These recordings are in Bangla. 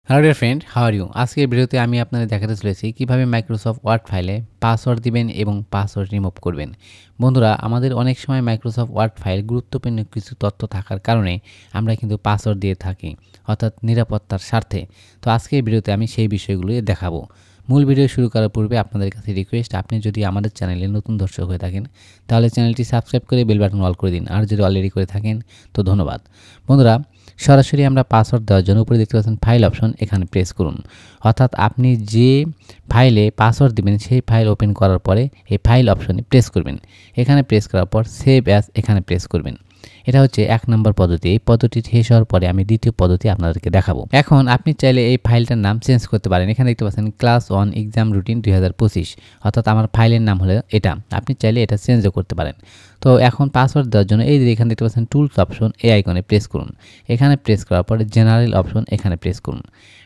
Hello dear friend, how are you? আজকের ভিডিওতে আমি আপনাদের দেখাতে চলেছি কিভাবে মাইক্রোসফট ওয়ার্ড ফাইলে পাসওয়ার্ড দিবেন এবং পাসওয়ার্ড রিমুভ করবেন। বন্ধুরা, আমাদের অনেক সময় মাইক্রোসফট ওয়ার্ড ফাইল গুরুত্বপূর্ণ কিছু তথ্য থাকার কারণে আমরা কিন্তু পাসওয়ার্ড দিয়ে থাকি, অর্থাৎ নিরাপত্তার স্বার্থে। তো আজকের ভিডিওতে আমি সেই বিষয়গুলো দেখাবো। মূল ভিডিও শুরু করার পূর্বে আপনাদের কাছে রিকোয়েস্ট, আপনি যদি আমাদের চ্যানেলে নতুন দর্শক হয়ে থাকেন তাহলে চ্যানেলটি সাবস্ক্রাইব করে বেল বাটন অল করে দিন, আর যদি অলরেডি করে থাকেন তো ধন্যবাদ। বন্ধুরা, সরাসরি আমরা পাসওয়ার্ড দেওয়ার জন্য উপরে দেখতে পাচ্ছেন ফাইল অপশন, এখানে প্রেস করুন। অর্থাৎ আপনি যে ফাইলে পাসওয়ার্ড দিবেন সেই ফাইল ওপেন করার পরে এই ফাইল অপশনে প্রেস করবেন। এখানে প্রেস করার পর সেভ অ্যাজ এখানে প্রেস করবেন। এটা হচ্ছে 1 নম্বর পদ্ধতি। এই পদ্ধতি শেষ হওয়ার পরে আমি দ্বিতীয় পদ্ধতি আপনাদেরকে দেখাবো। এখন আপনি চাইলে এই ফাইলটার নাম চেঞ্জ করতে পারেন। এখানে দেখতে পাচ্ছেন ক্লাস 1 এক্সাম রুটিন 2025, অর্থাৎ আমার ফাইলের নাম হলো এটা। আপনি চাইলে এটা চেঞ্জও করতে পারেন। তো এখন পাসওয়ার্ড দেওয়ার জন্য এই যে এখানে দেখতে পাচ্ছেন টুলস অপশন, এই আইকনে প্রেস করুন। এখানে প্রেস করার পরে জেনারেল অপশন এখানে প্রেস করুন।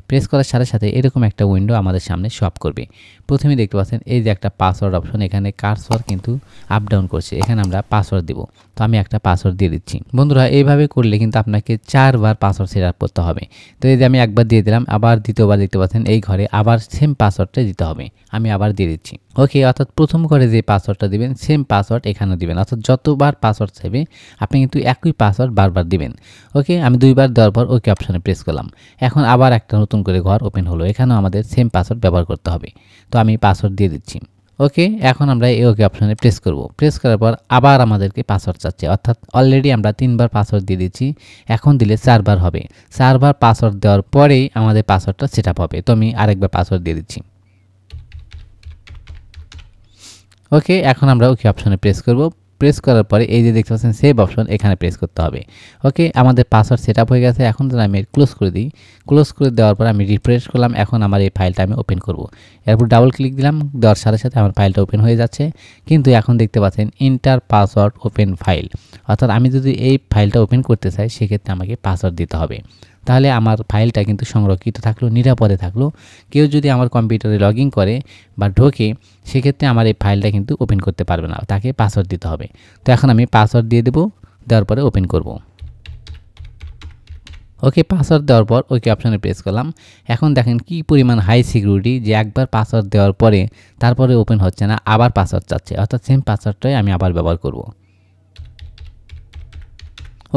প্রেস করার সাথে সাথে এরকম একটা উইন্ডো আমাদের সামনে শপ করবে। প্রথমে দেখতে পাচ্ছেন এই যে একটা পাসওয়ার্ড অপশন, এখানে কার্সর কিন্তু আপ ডাউন করছে। এখানে আমরা পাসওয়ার্ড দিব। তো আমি একটা পাসওয়ার্ড দিয়ে দিচ্ছি। বন্ধুরা, এইভাবে করলে কিন্তু আপনাকে 4 বার পাসওয়ার্ড সেট আপ করতে হবে। তো এই যে আমি একবার দিয়ে দিলাম, আবার দ্বিতীয়বার দেখতে পাচ্ছেন এই ঘরে আবার সেম পাসওয়ার্ডটা দিতে হবে। আমি আবার দিয়ে দিচ্ছি। ওকে, অর্থাৎ প্রথম ঘরে যে পাসওয়ার্ডটা দিবেন সেম পাসওয়ার্ড এখানেও দিবেন। অর্থাৎ যতবার পাসওয়ার্ড চাইবে আপনি কিন্তু একই পাসওয়ার্ড বারবার দিবেন। ওকে, আমি 2 বার দেওয়ার পর ওকে অপশনে প্রেস করলাম। এখন আবার একটা নতুন করে ঘর ওপেন হলো। এখানেও আমাদের সেম পাসওয়ার্ড ব্যবহার করতে হবে। তো আমি পাসওয়ার্ড দিয়ে দিচ্ছি। ওকে, এখন আমরা এই ওকে অপশনে প্রেস করব। প্রেস করার পর আবার আমাদেরকে পাসওয়ার্ড চাচ্ছে, অর্থাৎ অলরেডি আমরা 3 বার পাসওয়ার্ড দিয়ে দিচ্ছি। এখন দিলে 4 বার হবে। 4 বার পাসওয়ার্ড দেওয়ার পরেই আমাদের পাসওয়ার্ডটা সেট আপ হবে। তো আমি আরেকবার পাসওয়ার্ড দিয়ে দিচ্ছি। ওকে, এখন আমরা ওকে অপশনে প্রেস করব। প্রেস করার পরে এই যে দেখতে পাচ্ছেন সেভ অপশন, এখানে প্রেস করতে হবে। ওকে, আমাদের পাসওয়ার্ড সেট আপ হয়ে গেছে। এখন যদি আমি ক্লোজ করে দিই, ক্লোজ করে দেওয়ার পর আমি রিফ্রেশ করলাম। এখন আমার এই ফাইলটা আমি ওপেন করব। এরপর ডাবল ক্লিক দিলাম, দেওয়ার সাথে সাথে আমার ফাইলটা ওপেন হয়ে যাচ্ছে। কিন্তু এখন দেখতে পাচ্ছেন ইন্টার পাসওয়ার্ড ওপেন ফাইল, অর্থাৎ আমি যদি এই ফাইলটা ওপেন করতে চাই সেক্ষেত্রে আমাকে পাসওয়ার্ড দিতে হবে। তাহলে আমার ফাইলটা কিন্তু সংরক্ষিত থাকলো, নিরাপদে থাকলো। কেউ যদি আমার কম্পিউটারে লগ ইন করে বা ঢোকে সেক্ষেত্রে আমার এই ফাইলটা কিন্তু ওপেন করতে পারবে না, তাকে পাসওয়ার্ড দিতে হবে। তো এখন আমি পাসওয়ার্ড দিয়ে দেবো, দেওয়ার পরে ওপেন করব। ওকে, পাসওয়ার্ড দেওয়ার পর ওকে অপশানে প্রেস করলাম। এখন দেখেন কি পরিমাণ হাই সিকিউরিটি, যে একবার পাসওয়ার্ড দেওয়ার পরে তারপরে ওপেন হচ্ছে না, আবার পাসওয়ার্ড চাচ্ছে, অর্থাৎ সেম পাসওয়ার্ডটাই আমি আবার ব্যবহার করব।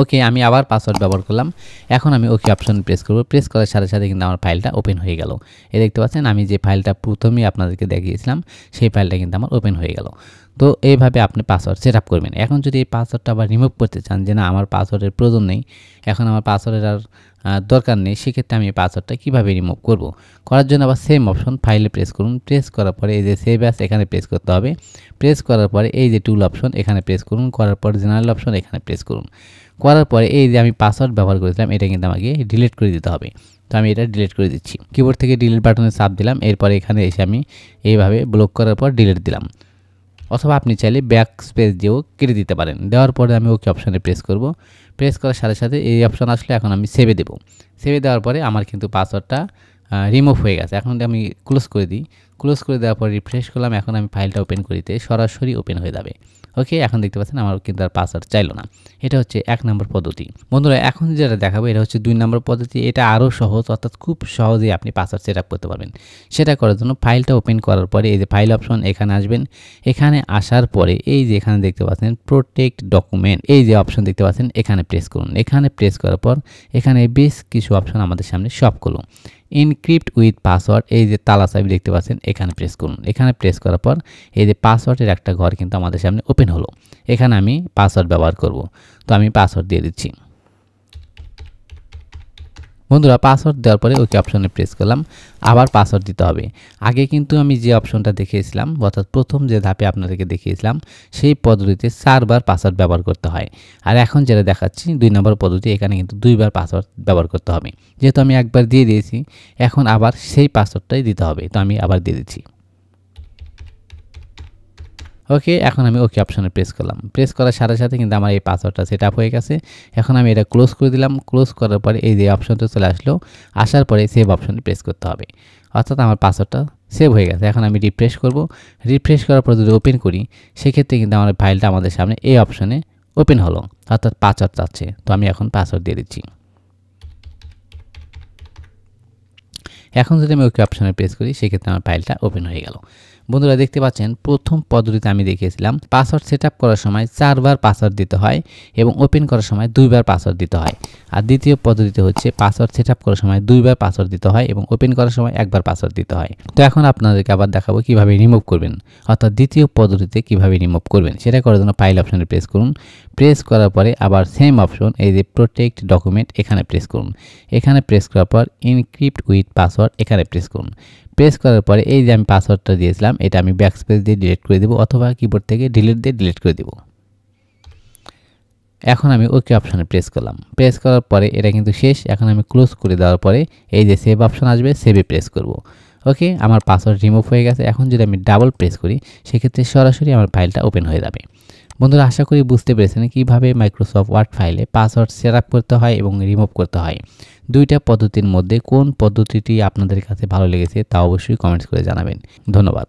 ওকে, আমি আবার পাসওয়ার্ড ব্যবহার করলাম। এখন আমি ওকে অপশন প্রেস করব। প্রেস করার সাথে সাথে কিন্তু আমার ফাইলটা ওপেন হয়ে গেল। এই দেখতে পাচ্ছেন আমি যে ফাইলটা প্রথমেই আপনাদেরকে দেখিয়েছিলাম সেই ফাইলটা কিন্তু আমার ওপেন হয়ে গেল। তো এইভাবে আপনি পাসওয়ার্ড সেট আপ করবেন। এখন যদি এই পাসওয়ার্ডটা আবার রিমুভ করতে চান, যে না আমার পাসওয়ার্ডের প্রয়োজন নেই, এখন আমার পাসওয়ার্ডের আর দরকার নেই, সেক্ষেত্রে আমি এই পাসওয়ার্ডটা কীভাবে রিমুভ করব? করার জন্য আবার সেম অপশন ফাইলে প্রেস করুন। প্রেস করার পরে এই যে সেভ অ্যাজ এখানে প্রেস করতে হবে। প্রেস করার পরে এই যে টুল অপশন এখানে প্রেস করুন। করার পর জেনারেল অপশন এখানে প্রেস করুন। করার পরে এই যে আমি পাসওয়ার্ড ব্যবহার করেছিলাম এটা কিন্তু আমাকে ডিলিট করে দিতে হবে। তো আমি এটা ডিলিট করে দিচ্ছি। কিবোর্ড থেকে ডিলিট বাটনে চাপ দিলাম। এরপরে এখানে এসে আমি এইভাবে ব্লক করার পর ডিলিট দিলাম। অথবা আপনি চাইলে ব্যাক স্পেস দিয়েও কেটে দিতে পারেন। দেওয়ার পরে আমি ওকে অপশানে প্রেস করব। প্রেস করার সাথে সাথে এই অপশান আসলে এখন আমি সেভে দেব। সেভে দেওয়ার পরে আমার কিন্তু পাসওয়ার্ডটা রিমুভ হয়ে গেছে। এখন আমি ক্লোজ করে দিই। ক্লোজ করে দেওয়ার পর রিফ্রেশ করলাম। এখন আমি ফাইলটা ওপেন করে দিতে সরাসরি ওপেন হয়ে যাবে। ওকে, এখন দেখতে পাচ্ছেন আমার কিন্তু আর পাসওয়ার্ড চাইলো না। এটা হচ্ছে 1 নম্বর পদ্ধতি। বন্ধুরা, এখন যেটা দেখাবো এটা হচ্ছে 2 নম্বর পদ্ধতি। এটা আরও সহজ, অর্থাৎ খুব সহজেই আপনি পাসওয়ার্ড সেট আপ করতে পারবেন। সেটা করার জন্য ফাইলটা ওপেন করার পরে এই যে ফাইল অপশন এখানে আসবেন। এখানে আসার পরে এই যে এখানে দেখতে পাচ্ছেন প্রোটেক্ট ডকুমেন্ট, এই যে অপশন দেখতে পাচ্ছেন এখানে প্রেস করুন। এখানে প্রেস করার পর এখানে বেশ কিছু অপশন আমাদের সামনে শপ করুন। ইনক্রিপ্ট উইথ পাসওয়ার্ড, এই যে তালা চাবি দেখতে পাচ্ছেন এখানে প্রেস করুন। এখানে প্রেস করার পর এই যে পাসওয়ার্ডের একটা ঘর কিন্তু আমাদের সামনে ওপেন হলো। এখানে আমি পাসওয়ার্ড ব্যবহার করব। তো আমি পাসওয়ার্ড দিয়ে দিচ্ছি। বন্ধুরা, পাসওয়ার্ড দেওয়ার পরে ওকে অপশনে প্রেস করলাম। আবার পাসওয়ার্ড দিতে হবে। আগে কিন্তু আমি যে অপশনটা দেখিয়েছিলাম, অর্থাৎ প্রথম যে ধাপে আপনাদেরকে দেখিয়েছিলাম সেই পদ্ধতিতে 4 বার পাসওয়ার্ড ব্যবহার করতে হয়। আর এখন যেটা দেখাচ্ছি 2 নম্বর পদ্ধতি, এখানে কিন্তু 2 বার পাসওয়ার্ড ব্যবহার করতে হবে। যেহেতু আমি একবার দিয়ে দিয়েছি, এখন আবার সেই পাসওয়ার্ডটাই দিতে হবে। তো আমি আবার দিয়ে দিচ্ছি। ওকে, এখন আমি ওকে অপশনে প্রেস করলাম। প্রেস করার সাথে সাথে কিন্তু আমার এই পাসওয়ার্ডটা সেট আপ হয়ে গেছে। এখন আমি এটা ক্লোজ করে দিলাম। ক্লোজ করার পরে এই যে অপশনটা চলে আসলো, আসার পরে সেভ অপশনে প্রেস করতে হবে। অর্থাৎ আমার পাসওয়ার্ডটা সেভ হয়ে গেছে। এখন আমি রিফ্রেশ করব। রিফ্রেশ করার পর যদি ওপেন করি সেক্ষেত্রে কিন্তু আমার ফাইলটা আমাদের সামনে এই অপশনে ওপেন হলো, অর্থাৎ পাসওয়ার্ড চাচ্ছে। তো আমি এখন পাসওয়ার্ড দিয়ে দিচ্ছি। এখন যদি আমি ওকে অপশনে প্রেস করি সেক্ষেত্রে আমার ফাইলটা ওপেন হয়ে গেল। বন্ধুরা দেখতে পাচ্ছেন প্রথম পদ্ধতিতে আমি দেখিয়েছিলাম পাসওয়ার্ড সেটআপ করার সময় 4 বার পাসওয়ার্ড দিতে হয় এবং ওপেন করার সময় 2 বার পাসওয়ার্ড দিতে হয়। আর দ্বিতীয় পদ্ধতিতে হচ্ছে পাসওয়ার্ড সেটআপ করার সময় 2 বার পাসওয়ার্ড দিতে হয় এবং ওপেন করার সময় 1 বার পাসওয়ার্ড দিতে হয়। তো এখন আপনাদেরকে আবার দেখাবো কিভাবে রিমুভ করবেন, অর্থাৎ দ্বিতীয় পদ্ধতিতে কিভাবে রিমুভ করবেন। সেটা করার জন্য ফাইল অপশনে প্রেস করুন। প্রেস করার পরে আবার সেম অপশন এই যে প্রোটেক্ট ডকুমেন্ট এখানে প্রেস করুন। এখানে প্রেস করার পর এনক্রিপ্ট উইথ পাসওয়ার্ড এখানে প্রেস করুন। প্রেস করার পরে এই যে আমি পাসওয়ার্ডটা দিয়েছিলাম এটা আমি ব্যাকস্পেস দিয়ে ডিলিট করে দেবো অথবা কিবোর্ড থেকে ডিলিট দিয়ে ডিলিট করে দেবো। এখন আমি ওকে অপশনে প্রেস করলাম। প্রেস করার পরে এটা কিন্তু শেষ। এখন আমি ক্লোজ করে দেওয়ার পরে এই যে সেভ অপশন আসবে, সেভে প্রেস করব। ওকে, আমার পাসওয়ার্ড রিমুভ হয়ে গেছে। এখন যদি আমি ডাবল প্রেস করি সেক্ষেত্রে সরাসরি আমার ফাইলটা ওপেন হয়ে যাবে। বন্ধুরা আশা করি বুঝতে পেরেছেন কিভাবে মাইক্রোসফট ওয়ার্ড ফাইলে পাসওয়ার্ড সেটআপ করতে হয় এবং রিমুভ করতে হয়। দুইটা পদ্ধতির মধ্যে কোন পদ্ধতিটি আপনাদের কাছে ভালো লেগেছে তা অবশ্যই কমেন্টস করে জানাবেন। ধন্যবাদ।